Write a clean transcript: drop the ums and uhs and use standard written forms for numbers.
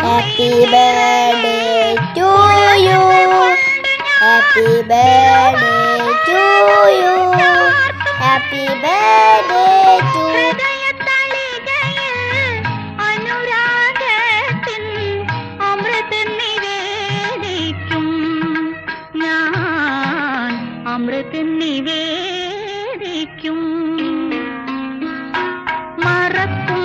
Happy birthday to you. Happy birthday to you. Happy birthday to അനുരാഗത്തിൻ Amrita നിവേദിക്കും ഞാൻ അമൃത നിവേദിക്കും മറക്കും